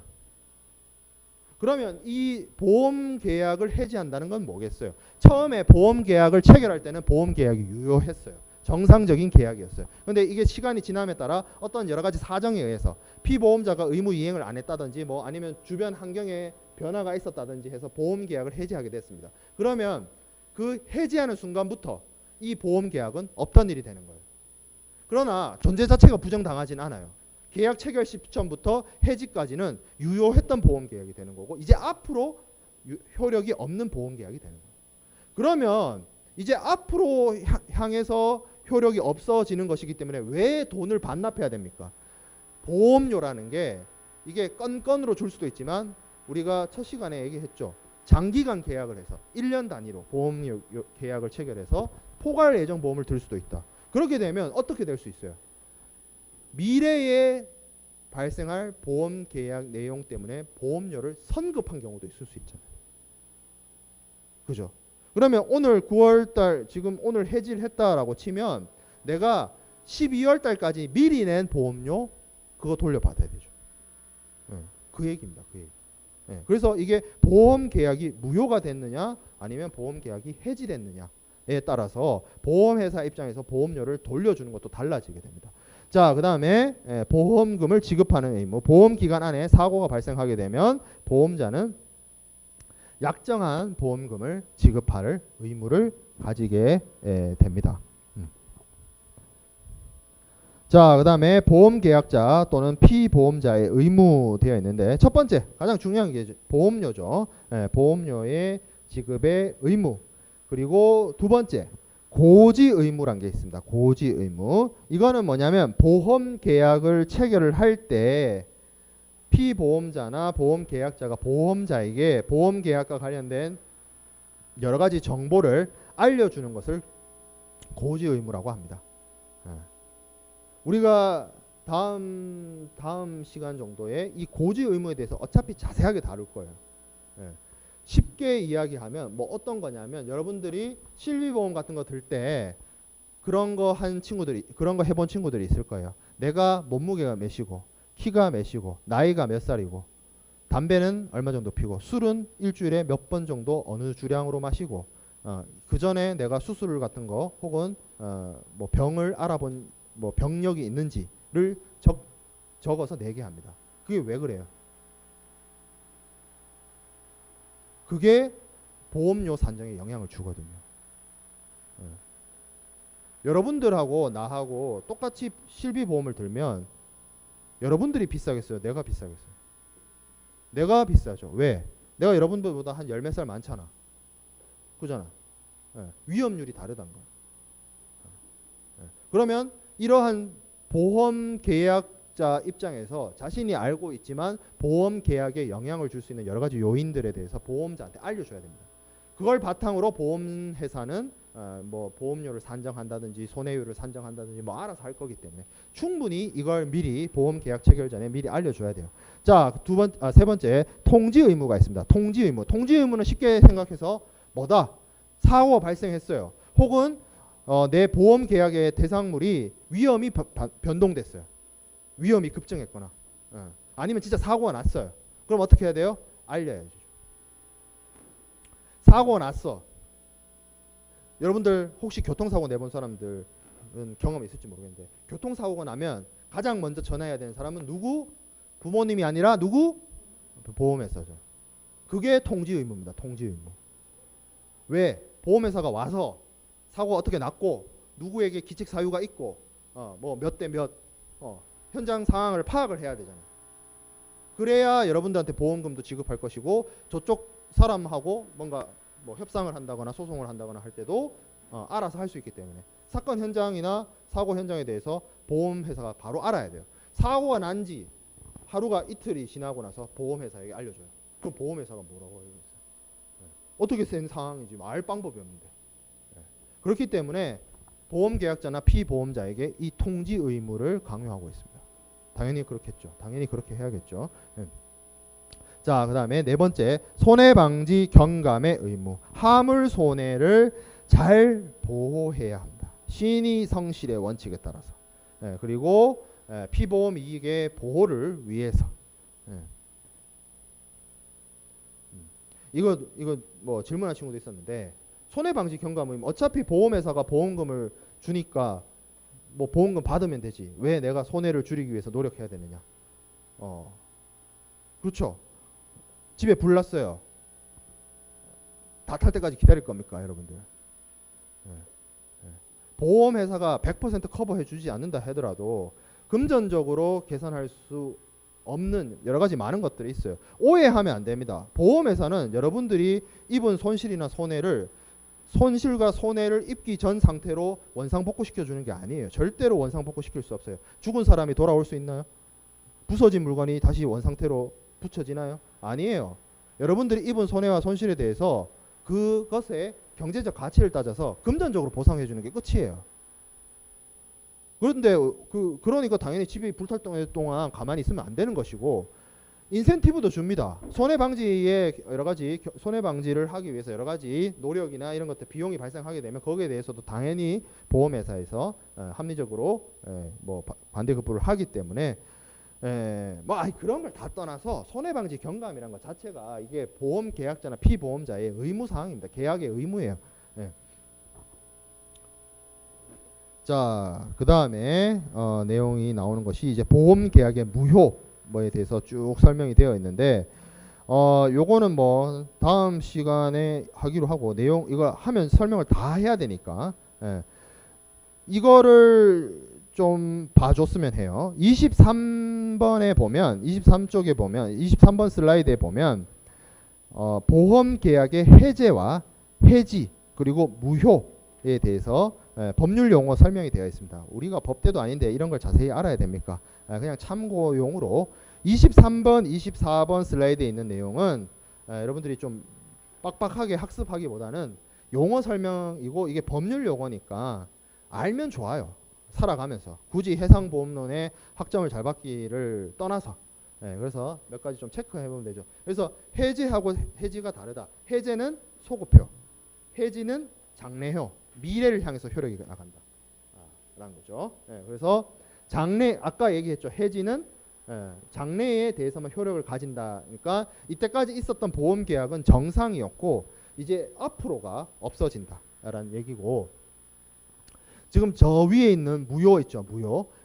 그러면 이 보험 계약을 해지한다는 건 뭐겠어요? 처음에 보험 계약을 체결할 때는 보험 계약이 유효했어요. 정상적인 계약이었어요. 근데 이게 시간이 지남에 따라 어떤 여러 가지 사정에 의해서 피보험자가 의무 이행을 안 했다든지 뭐 아니면 주변 환경에 변화가 있었다든지 해서 보험 계약을 해지하게 됐습니다. 그러면 그 해지하는 순간부터 이 보험 계약은 없던 일이 되는 거예요. 그러나 존재 자체가 부정당하진 않아요. 계약 체결 시점부터 해지까지는 유효했던 보험 계약이 되는 거고, 이제 앞으로 효력이 없는 보험 계약이 되는 거예요. 그러면 이제 앞으로 향해서 효력이 없어지는 것이기 때문에 왜 돈을 반납해야 됩니까? 보험료라는 게 이게 건건으로 줄 수도 있지만, 우리가 첫 시간에 얘기했죠. 장기간 계약을 해서 1년 단위로 보험료 계약을 체결해서 포괄 예정 보험을 들 수도 있다. 그렇게 되면 어떻게 될 수 있어요? 미래에 발생할 보험 계약 내용 때문에 보험료를 선급한 경우도 있을 수 있잖아요. 그죠? 그러면 오늘 9월달 지금 오늘 해지를 했다라고 치면 내가 12월달까지 미리 낸 보험료 그거 돌려받아야 되죠. 그 얘기입니다. 그 얘기. 그래서 이게 보험 계약이 무효가 됐느냐 아니면 보험 계약이 해지됐느냐에 따라서 보험회사 입장에서 보험료를 돌려주는 것도 달라지게 됩니다. 자, 그 다음에 보험금을 지급하는 의무. 보험 기간 안에 사고가 발생하게 되면 보험자는 약정한 보험금을 지급할 의무를 가지게 됩니다. 자, 그 다음에 보험계약자 또는 피보험자의 의무 되어 있는데, 첫 번째 가장 중요한 게 보험료죠. 보험료의 지급의 의무. 그리고 두 번째 고지 의무란 게 있습니다. 고지 의무. 이거는 뭐냐면 보험 계약을 체결을 할 때 피보험자나 보험 계약자가 보험자에게 보험 계약과 관련된 여러 가지 정보를 알려주는 것을 고지 의무라고 합니다. 우리가 다음 시간 정도에 이 고지 의무에 대해서 어차피 자세하게 다룰 거예요. 쉽게 이야기하면 뭐 어떤 거냐면, 여러분들이 실비보험 같은 거 들 때 그런 거 한 친구들이, 그런 거 해본 친구들이 있을 거예요. 내가 몸무게가 몇이고 키가 몇이고 나이가 몇 살이고 담배는 얼마 정도 피고 술은 일주일에 몇 번 정도 어느 주량으로 마시고 그 전에 내가 수술 같은 거 혹은 뭐 병을 알아본 뭐 병력이 있는지를 적어서 내게 합니다. 그게 왜 그래요? 그게 보험료 산정에 영향을 주거든요. 여러분들하고 나하고 똑같이 실비보험을 들면 여러분들이 비싸겠어요? 내가 비싸겠어요? 내가 비싸죠. 왜? 내가 여러분들보다 한 열 몇 살 많잖아. 그잖아. 위험률이 다르단 거야. 그러면 이러한 보험 계약자 입장에서 자신이 알고 있지만 보험 계약에 영향을 줄 수 있는 여러 가지 요인들에 대해서 보험자한테 알려줘야 됩니다. 그걸 바탕으로 보험회사는 뭐 보험료를 산정한다든지 손해율을 산정한다든지 뭐 알아서 할 거기 때문에 충분히 이걸 미리 보험 계약 체결 전에 미리 알려줘야 돼요. 자, 세 번째 통지 의무가 있습니다. 통지 의무. 통지 의무는 쉽게 생각해서 뭐다? 사고가 발생했어요. 혹은 내 보험 계약의 대상물이 위험이 변동됐어요. 위험이 급증했거나 아니면 진짜 사고가 났어요. 그럼 어떻게 해야 돼요? 알려야죠. 사고가 났어. 여러분들 혹시 교통사고 내본 사람들은 경험이 있을지 모르겠는데, 교통사고가 나면 가장 먼저 전화해야 되는 사람은 누구? 부모님이 아니라 누구? 보험회사죠. 그게 통지 의무입니다. 통지 의무. 왜? 보험회사가 와서 사고가 어떻게 났고 누구에게 기책 사유가 있고 뭐 몇 대 몇 현장 상황을 파악을 해야 되잖아요. 그래야 여러분들한테 보험금도 지급할 것이고 저쪽 사람하고 뭔가 뭐 협상을 한다거나 소송을 한다거나 할 때도 알아서 할 수 있기 때문에 사건 현장이나 사고 현장에 대해서 보험회사가 바로 알아야 돼요. 사고가 난 지 하루가 이틀이 지나고 나서 보험회사에게 알려줘요. 그럼 보험회사가 뭐라고 해요? 어떻게 된 상황인지 알 방법이 없는데. 그렇기 때문에 보험계약자나 피보험자에게 이 통지 의무를 강요하고 있습니다. 당연히 그렇겠죠. 당연히 그렇게 해야겠죠. 자, 그 다음에 네 번째, 손해방지 경감의 의무. 화물손해를 잘 보호해야 합니다. 신의 성실의 원칙에 따라서. 그리고 피보험 이익의 보호를 위해서. 이거 뭐 질문한 친구도 있었는데, 손해방지 경감 의무. 어차피 보험회사가 보험금을 주니까 뭐 보험금 받으면 되지. 왜 내가 손해를 줄이기 위해서 노력해야 되느냐? 그렇죠. 집에 불 났어요. 다 탈 때까지 기다릴 겁니까, 여러분들? 보험회사가 100% 커버해 주지 않는다 하더라도 금전적으로 계산할 수 없는 여러 가지 많은 것들이 있어요. 오해하면 안 됩니다. 보험회사는 여러분들이 입은 손실이나 손해를 손실과 손해를 입기 전 상태로 원상복구시켜 주는 게 아니에요. 절대로 원상복구시킬 수 없어요. 죽은 사람이 돌아올 수 있나요? 부서진 물건이 다시 원상태로 붙여지나요? 아니에요. 여러분들이 입은 손해와 손실에 대해서 그것의 경제적 가치를 따져서 금전적으로 보상해 주는 게 끝이에요. 그런데 그러니까 당연히 집이 불탈 동안 가만히 있으면 안 되는 것이고, 인센티브도 줍니다. 손해 방지에 여러 가지 손해 방지를 하기 위해서 여러 가지 노력이나 이런 것들 비용이 발생하게 되면 거기에 대해서도 당연히 보험회사에서 합리적으로 뭐 반대 급부를 하기 때문에 뭐 그런 걸 다 떠나서 손해 방지 경감이라는 것 자체가 이게 보험 계약자나 피보험자의 의무 사항입니다. 계약의 의무예요. 자, 그 다음에 내용이 나오는 것이 이제 보험 계약의 무효 뭐에 대해서 쭉 설명이 되어 있는데, 요거는 뭐 다음 시간에 하기로 하고, 내용 이거 하면 설명을 다 해야 되니까 이거를 좀 봐줬으면 해요. 23번에 보면 23쪽에 보면 23번 슬라이드에 보면 보험 계약의 해제와 해지 그리고 무효에 대해서 법률 용어 설명이 되어 있습니다. 우리가 법대도 아닌데 이런 걸 자세히 알아야 됩니까? 그냥 참고용으로 23번, 24번 슬라이드에 있는 내용은 여러분들이 좀 빡빡하게 학습하기보다는 용어 설명이고 이게 법률 용어니까 알면 좋아요. 살아가면서 굳이 해상보험론의 학점을 잘 받기를 떠나서 그래서 몇 가지 좀 체크해 보면 되죠. 그래서 해제하고 해지가 다르다. 해제는 소급효, 해지는 장래효, 미래를 향해서 효력이 나간다 라는 거죠. 그래서 장래, 아까 얘기했죠. 해지는 장래에 대해서만 효력을 가진다. 그러니까 이때까지 있었던 보험 계약은 정상이었고 이제 앞으로가 없어진다 라는 얘기고, 지금 저 위에 있는 무효 있죠.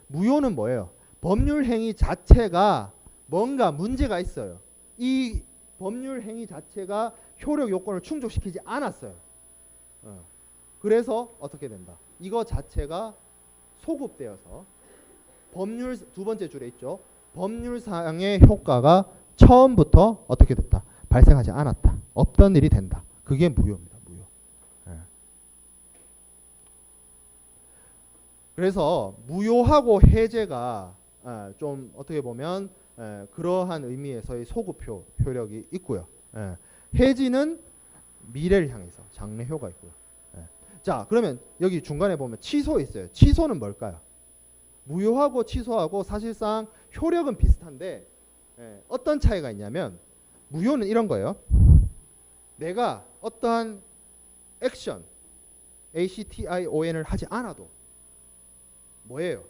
무효는 뭐예요? 법률 행위 자체가 뭔가 문제가 있어요. 이 법률 행위 자체가 효력 요건을 충족시키지 않았어요. 그래서 어떻게 된다? 이거 자체가 소급되어서 법률 두 번째 줄에 있죠. 법률상의 효과가 처음부터 어떻게 됐다? 발생하지 않았다. 없던 일이 된다. 그게 무효입니다. 무효. 그래서 무효하고 해제가 좀 어떻게 보면 그러한 의미에서의 소급효 효력이 있고요. 해지는 미래를 향해서 장래효가 있고요. 자, 그러면 여기 중간에 보면 취소 있어요. 취소는 뭘까요? 무효하고 취소하고 사실상 효력은 비슷한데 어떤 차이가 있냐면, 무효는 이런 거예요. 내가 어떠한 액션 ACTION을 하지 않아도 뭐예요?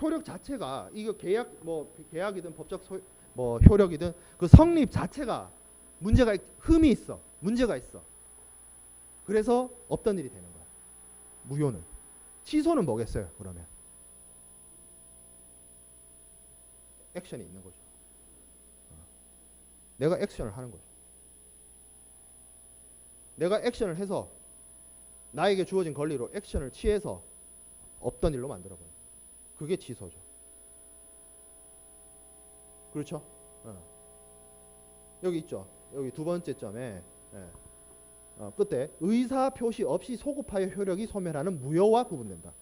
효력 자체가 이거 계약이든 법적 뭐 효력이든 그 성립 자체가 흠이 있어. 문제가 있어. 그래서 없던 일이 되는 거야. 무효는. 취소는 뭐겠어요, 그러면? 액션이 있는 거죠. 내가 액션을 하는 거죠. 내가 액션을 해서 나에게 주어진 권리로 액션을 취해서 없던 일로 만들어버려요. 그게 취소죠. 그렇죠? 여기 있죠. 여기 두 번째 점에 끝에 의사 표시 없이 소급하여 효력이 소멸하는 무효와 구분된다.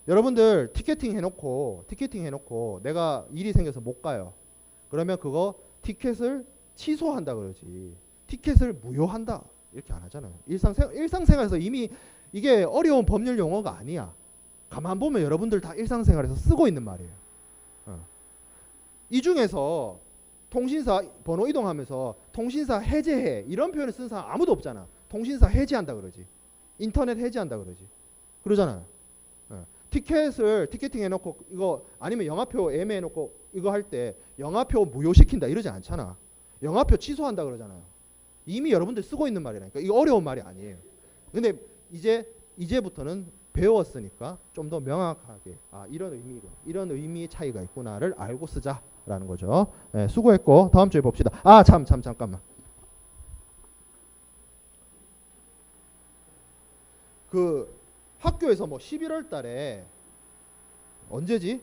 여러분들 티켓팅 해놓고 내가 일이 생겨서 못 가요. 그러면 그거 티켓을 취소한다 그러지. 티켓을 무효한다 이렇게 안 하잖아요. 일상생활에서 이미 이게 어려운 법률 용어가 아니야. 가만 보면 여러분들 다 일상생활에서 쓰고 있는 말이에요. 이 중에서 통신사 번호 이동하면서 통신사 해제해 이런 표현을 쓴 사람 아무도 없잖아. 통신사 해제한다 그러지. 인터넷 해제한다 그러지. 그러잖아요. 티켓을 티켓팅 해놓고 이거 아니면 영화표 예매해놓고 이거 할 때 영화표 무효시킨다 이러지 않잖아. 영화표 취소한다 그러잖아요. 이미 여러분들 쓰고 있는 말이라니까. 이거 어려운 말이 아니에요. 근데 이제부터는 배웠으니까 좀 더 명확하게 이런 의미의 차이가 있구나를 알고 쓰자라는 거죠. 네, 수고했고 다음 주에 봅시다. 잠깐만. 그 학교에서 뭐 11월 달에 언제지?